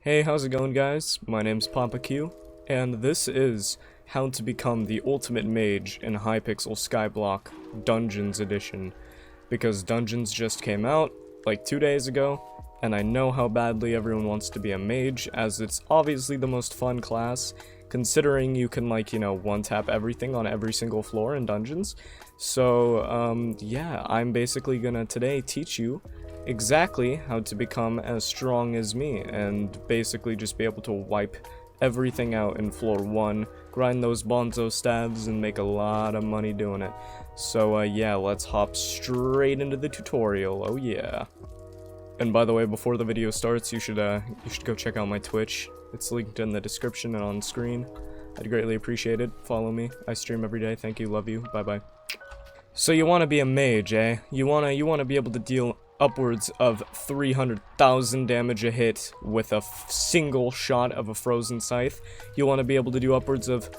Hey, how's it going, guys? My name's Papa Q, and this is how to become the ultimate mage in Hypixel Skyblock Dungeons Edition. Because Dungeons just came out, like 2 days ago, and I know how badly everyone wants to be a mage, as it's obviously the most fun class, considering you can, like, you know, one-tap everything on every single floor in Dungeons. So, yeah, I'm basically gonna today teach you exactly how to become as strong as me, and basically just be able to wipe everything out in floor 1, grind those bonzo stabs, and make a lot of money doing it. So yeah, let's hop straight into the tutorial. Oh yeah. And by the way, before the video starts, you should go check out my Twitch. It's linked in the description and on screen. I'd greatly appreciate it. Follow me. I stream every day. Thank you. Love you. Bye bye. So you want to be a mage, eh? You wanna be able to deal upwards of 300,000 damage a hit with a single shot of a frozen scythe. You want to be able to do upwards of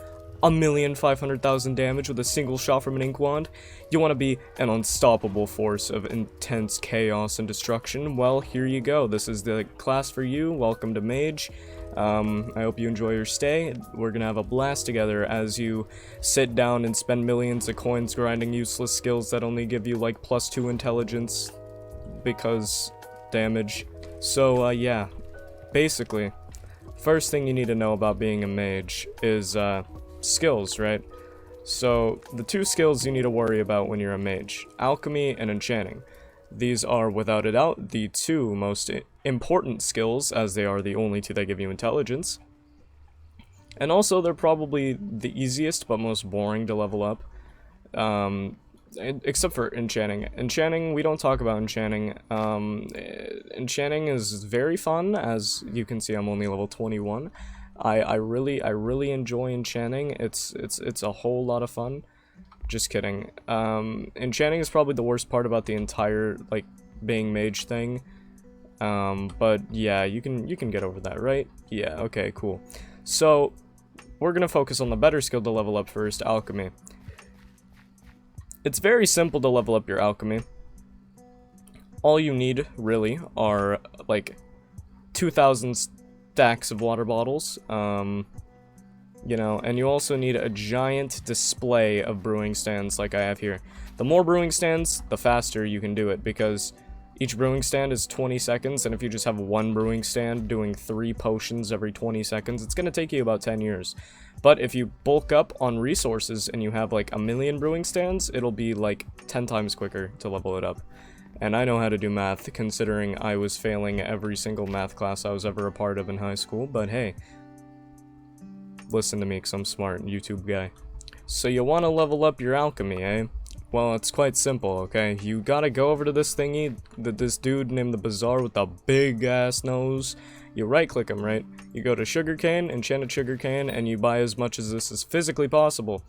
1,500,000 damage with a single shot from an ink wand. You want to be an unstoppable force of intense chaos and destruction. Well, here you go. This is the class for you. Welcome to Mage. I hope you enjoy your stay. We're gonna have a blast together as you sit down and spend millions of coins grinding useless skills that only give you like +2 intelligence because damage. So yeah, basically, first thing you need to know about being a mage is skills, right? So the two skills you need to worry about when you're a mage: alchemy and enchanting. These are, without a doubt, the two most important skills, as they are the only two that give you intelligence. And also, they're probably the easiest but most boring to level up. Except for enchanting. Enchanting, we don't talk about enchanting. Enchanting is very fun. As you can see, I'm only level 21. I really enjoy enchanting. It's a whole lot of fun. Just kidding. Enchanting is probably the worst part about the entire, like, being mage thing. But yeah, you can get over that, right? Yeah, okay, cool. So, we're gonna focus on the better skill to level up first, alchemy. It's very simple to level up your alchemy. All you need, really, are, like, 2,000 stacks of water bottles, you know, and you also need a giant display of brewing stands like I have here. The more brewing stands, the faster you can do it, because each brewing stand is 20 seconds, and if you just have one brewing stand doing 3 potions every 20 seconds, it's gonna take you about 10 years. But if you bulk up on resources and you have like 1,000,000 brewing stands, it'll be like 10 times quicker to level it up. And I know how to do math, considering I was failing every single math class I was ever a part of in high school, but hey, listen to me, 'cause I'm smart, YouTube guy. So you want to level up your alchemy, eh? Well, it's quite simple, okay? You gotta go over to this thingy, this dude named the Bazaar with the big ass nose. You right click him, right? You go to sugarcane, enchanted sugarcane, and you buy as much as this is physically possible.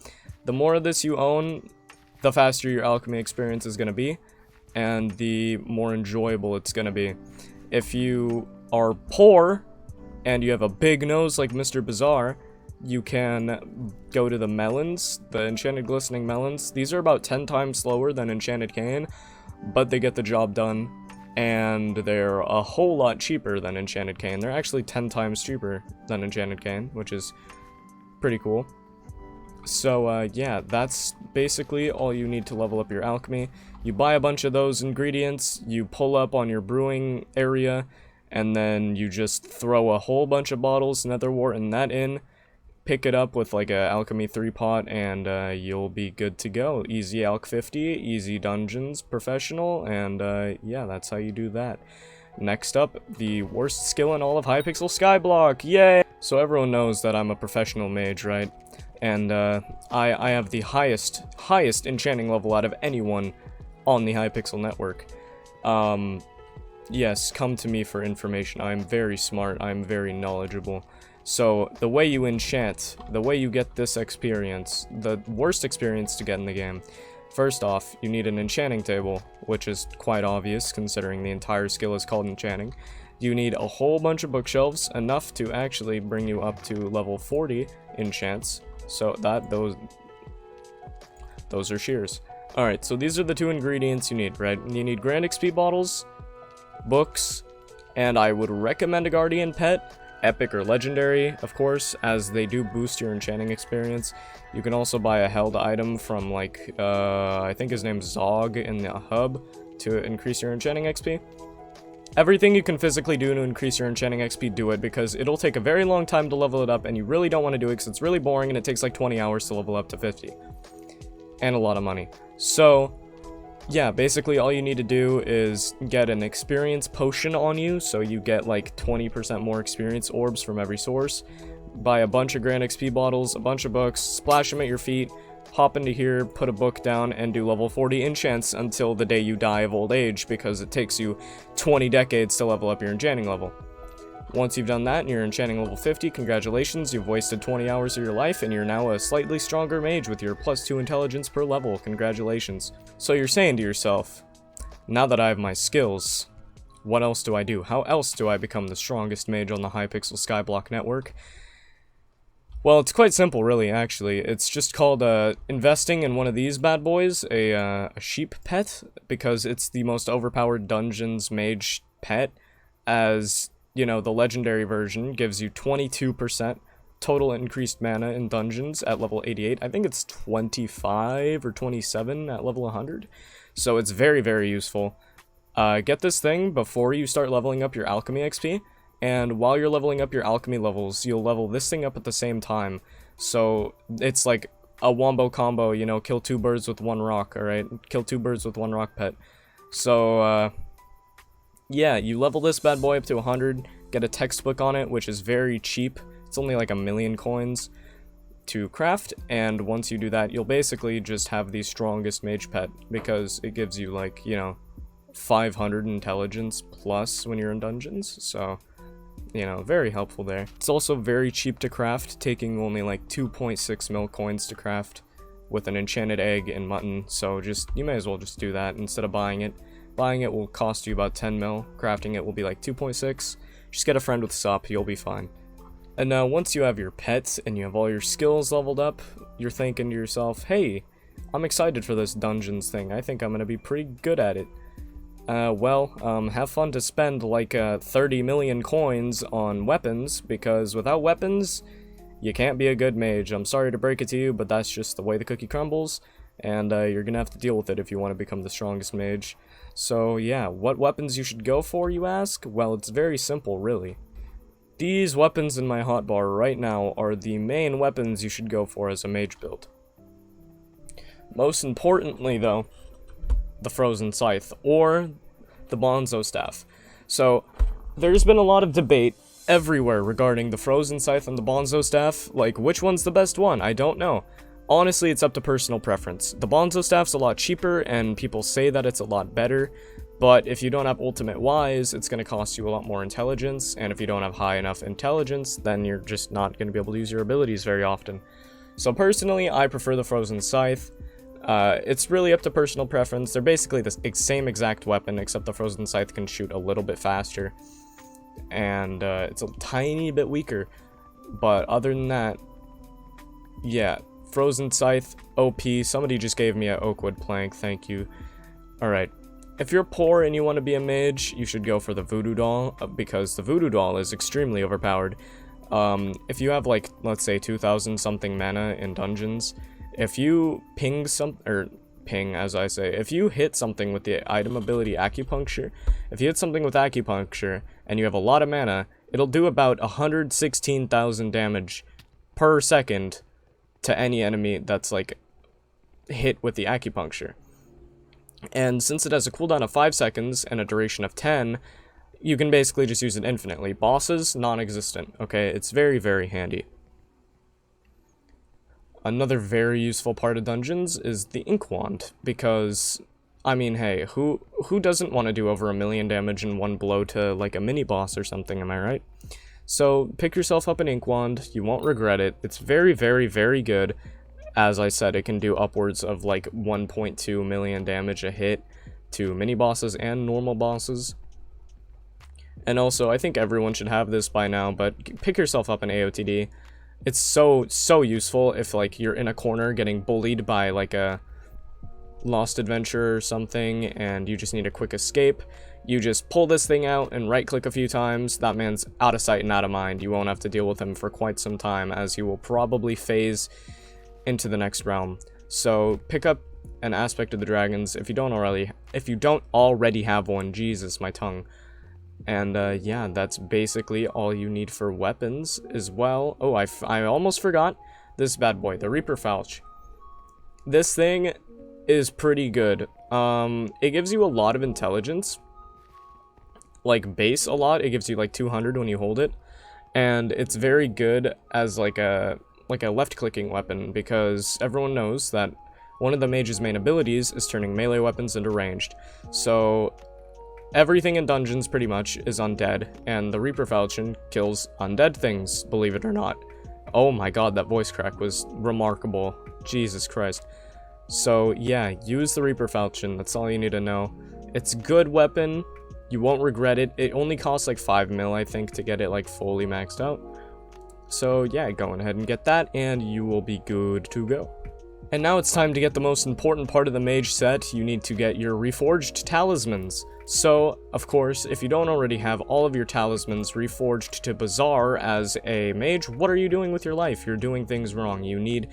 The more of this you own, the faster your alchemy experience is gonna be, and the more enjoyable it's gonna be. If you are poor, and you have a big nose like Mr. Bazaar, you can go to the melons, the enchanted glistening melons. These are about 10 times slower than enchanted cane, but they get the job done, and they're a whole lot cheaper than enchanted cane. They're actually 10 times cheaper than enchanted cane, which is pretty cool. So yeah, that's basically all you need to level up your alchemy. You buy a bunch of those ingredients, you pull up on your brewing area, and then you just throw a whole bunch of bottles netherwort in that in, pick it up with like a alchemy 3 pot, and you'll be good to go. Easy alch 50, easy dungeons, professional, and yeah, that's how you do that. Next up, the worst skill in all of Hypixel, Skyblock. Yay! So everyone knows that I'm a professional mage, right? And I have the highest enchanting level out of anyone on the Hypixel network. Yes, come to me for information. I'm very smart, I'm very knowledgeable. So, the way you enchant, the way you get this experience, the worst experience to get in the game, first off, you need an enchanting table, which is quite obvious considering the entire skill is called enchanting. You need a whole bunch of bookshelves, enough to actually bring you up to level 40 enchants. So those are shears. Alright, so these are the 2 ingredients you need, right? You need Grand XP bottles, books, and I would recommend a guardian pet. epic or legendary, of course, as they do boost your enchanting experience. You can also buy a held item from, like, I think his name's Zog in the hub to increase your enchanting XP. Everything you can physically do to increase your enchanting XP, do it, because it'll take a very long time to level it up, and you really don't want to do it because it's really boring and it takes like 20 hours to level up to 50. And a lot of money. So, yeah, basically all you need to do is get an experience potion on you, so you get like 20% more experience orbs from every source. Buy a bunch of Grand XP bottles, a bunch of books, splash them at your feet, hop into here, put a book down, and do level 40 enchants until the day you die of old age, because it takes you 20 decades to level up your enchanting level. Once you've done that and you're enchanting level 50, congratulations, you've wasted 20 hours of your life and you're now a slightly stronger mage with your +2 intelligence per level. Congratulations. So you're saying to yourself, now that I have my skills, what else do I do? How else do I become the strongest mage on the Hypixel Skyblock network? Well, it's quite simple, really, actually. It's just called investing in one of these bad boys, a sheep pet, because it's the most overpowered dungeons mage pet, as, you know, the legendary version gives you 22% total increased mana in dungeons at level 88. I think it's 25 or 27 at level 100, so it's very, very useful. Get this thing before you start leveling up your alchemy XP. And while you're leveling up your alchemy levels, you'll level this thing up at the same time. So it's like a wombo combo, you know, kill 2 birds with 1 rock, alright? Kill 2 birds with 1 rock pet. So, yeah, you level this bad boy up to 100, get a textbook on it, which is very cheap. It's only like 1,000,000 coins to craft, and once you do that, you'll basically just have the strongest mage pet, because it gives you, like, you know, 500 intelligence plus when you're in dungeons, so, you know, very helpful there. It's also very cheap to craft, taking only like 2.6 mil coins to craft with an enchanted egg and mutton, so just, you may as well just do that instead of buying it. Buying it will cost you about 10 mil, crafting it will be like 2.6. Just get a friend with sup, you'll be fine. And now, once you have your pets and you have all your skills leveled up, you're thinking to yourself, hey, I'm excited for this dungeons thing, I think I'm gonna be pretty good at it. Have fun to spend like 30 million coins on weapons, because without weapons, you can't be a good mage. I'm sorry to break it to you, but that's just the way the cookie crumbles, and you're gonna have to deal with it if you want to become the strongest mage. So yeah, what weapons you should go for, you ask? Well, it's very simple, really. These weapons in my hotbar right now are the main weapons you should go for as a mage build. Most importantly, though, the Frozen Scythe, or the Bonzo Staff. So, there's been a lot of debate everywhere regarding the Frozen Scythe and the Bonzo Staff. Like, which one's the best one? I don't know. Honestly, it's up to personal preference. The Bonzo Staff's a lot cheaper, and people say that it's a lot better, but if you don't have Ultimate Wise, it's going to cost you a lot more intelligence, and if you don't have high enough intelligence, then you're just not going to be able to use your abilities very often. So personally, I prefer the Frozen Scythe. It's really up to personal preference. They're basically the same exact weapon, except the Frozen Scythe can shoot a little bit faster, and it's a tiny bit weaker. But other than that, yeah, Frozen Scythe, OP. Somebody just gave me an Oakwood plank, thank you. Alright, if you're poor and you want to be a mage, you should go for the Voodoo Doll, because the Voodoo Doll is extremely overpowered. If you have, like, let's say 2,000 something mana in dungeons, if you if you hit something with the item ability Acupuncture, if you hit something with Acupuncture and you have a lot of mana, it'll do about 116,000 damage per second to any enemy that's, like, hit with the Acupuncture. And since it has a cooldown of 5 seconds and a duration of 10, you can basically just use it infinitely. Bosses, non-existent, okay? It's very, very handy. Another very useful part of dungeons is the Ink Wand, because, I mean, hey, who doesn't want to do over 1,000,000 damage in one blow to, like, a mini-boss or something, am I right? So, pick yourself up an Ink Wand, you won't regret it. It's very, very, very good. As I said, it can do upwards of, like, 1.2 million damage a hit to mini-bosses and normal bosses. And also, I think everyone should have this by now, but pick yourself up an AOTD. It's so useful if, like, you're in a corner getting bullied by, like, a lost adventure or something and you just need a quick escape, you just pull this thing out and right click a few times. That man's out of sight and out of mind. You won't have to deal with him for quite some time, as he will probably phase into the next realm. So pick up an aspect of the dragons if you don't already have one. Jesus, my tongue. And yeah, that's basically all you need for weapons as well. Oh, I almost forgot this bad boy, the Reaper Falch. This thing is pretty good. It gives you a lot of intelligence, like base a lot. It gives you like 200 when you hold it, and it's very good as like a left clicking weapon, because everyone knows that one of the mage's main abilities is turning melee weapons into ranged. So everything in dungeons pretty much is undead, and the Reaper Falchion kills undead things, believe it or not. Oh my god, that voice crack was remarkable. Jesus Christ. So yeah, use the Reaper Falchion, that's all you need to know. It's a good weapon, you won't regret it. It only costs like 5 mil, I think, to get it like fully maxed out. So yeah, go ahead and get that, and you will be good to go. And now it's time to get the most important part of the mage set. You need to get your reforged talismans. So, of course, if you don't already have all of your talismans reforged to Bazaar as a mage, what are you doing with your life? You're doing things wrong. You need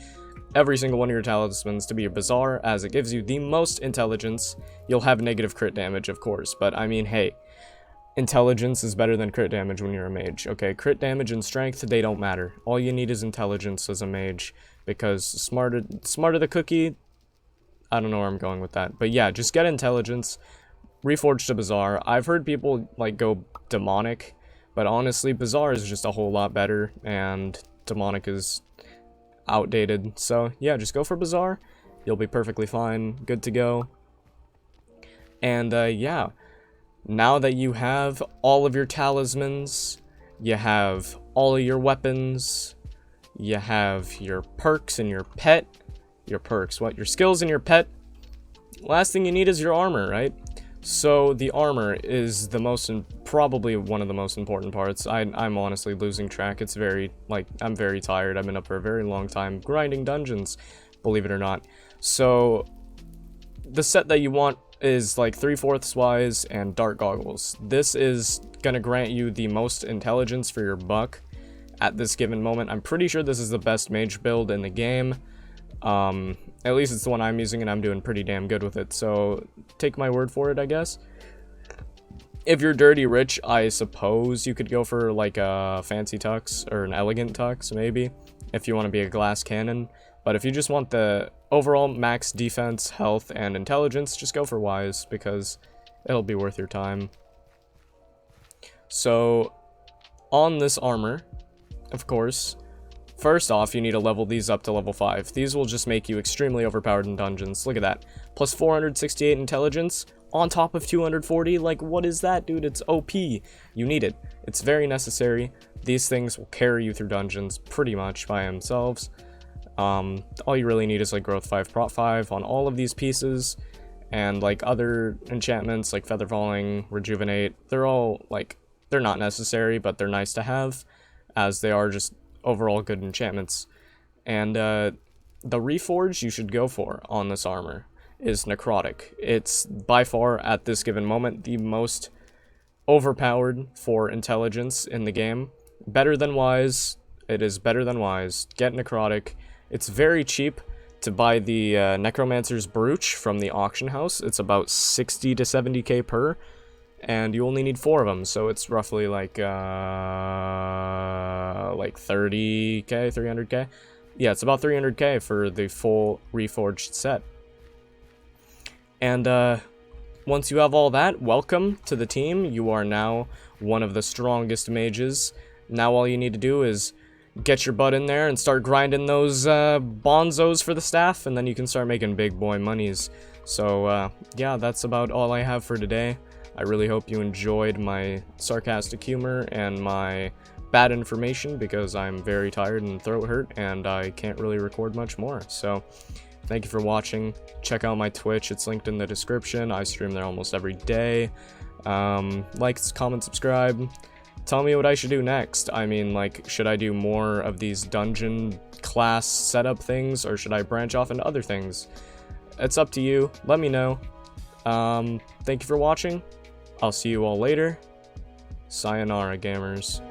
every single one of your talismans to be a Bazaar, as it gives you the most intelligence. You'll have negative crit damage, of course, but I mean, hey, intelligence is better than crit damage when you're a mage. Okay, crit damage and strength, they don't matter. All you need is intelligence as a mage, because smarter the cookie. I don't know where I'm going with that, but yeah, just get intelligence, reforge to Bazaar. I've heard people like go demonic, but honestly, Bazaar is just a whole lot better, and demonic is outdated. So yeah, just go for Bazaar. You'll be perfectly fine, good to go. And yeah, now that you have all of your talismans, you have all of your weapons, you have your perks and your pet. Your perks, what? Your skills and your pet. Last thing you need is your armor, right? So the armor is the most, probably one of the most important parts. I'm honestly losing track. It's very, like, I'm very tired. I've been up for a very long time grinding dungeons, believe it or not. So the set that you want is like 3/4 wise and dark goggles. This is gonna grant you the most intelligence for your buck at this given moment. I'm pretty sure this is the best mage build in the game. At least it's the one I'm using, and I'm doing pretty damn good with it, so take my word for it, I guess. If you're dirty rich, I suppose you could go for like a fancy tux or an elegant tux, maybe, if you want to be a glass cannon. But if you just want the overall max defense, health, and intelligence, just go for wise, because it'll be worth your time. So on this armor, of course, first off, you need to level these up to level 5. These will just make you extremely overpowered in dungeons. Look at that. Plus 468 intelligence on top of 240. Like, what is that, dude? It's OP. You need it. It's very necessary. These things will carry you through dungeons pretty much by themselves. All you really need is like growth 5, prot 5 on all of these pieces. And like other enchantments like feather falling, rejuvenate. They're all like, they're not necessary, but they're nice to have, as they are just overall good enchantments. And the reforge you should go for on this armor is necrotic. It's by far at this given moment the most overpowered for intelligence in the game. Better than wise. It is better than wise. Get necrotic. It's very cheap to buy the necromancer's brooch from the auction house. It's about 60 to 70k per, and you only need 4 of them, so it's roughly like 30k, 300k. Yeah, it's about 300k for the full reforged set. And once you have all that, welcome to the team. You are now one of the strongest mages. Now all you need to do is get your butt in there and start grinding those bonzos for the staff, and then you can start making big boy monies. So yeah, that's about all I have for today. I really hope you enjoyed my sarcastic humor and my bad information, because I'm very tired and throat hurt and I can't really record much more. So thank you for watching. Check out my Twitch, it's linked in the description. I stream there almost every day. Like, comment, subscribe. Tell me what I should do next. I mean, like, should I do more of these dungeon class setup things, or should I branch off into other things? it's up to you. Let me know. Thank you for watching. I'll see you all later. Sayonara, gamers.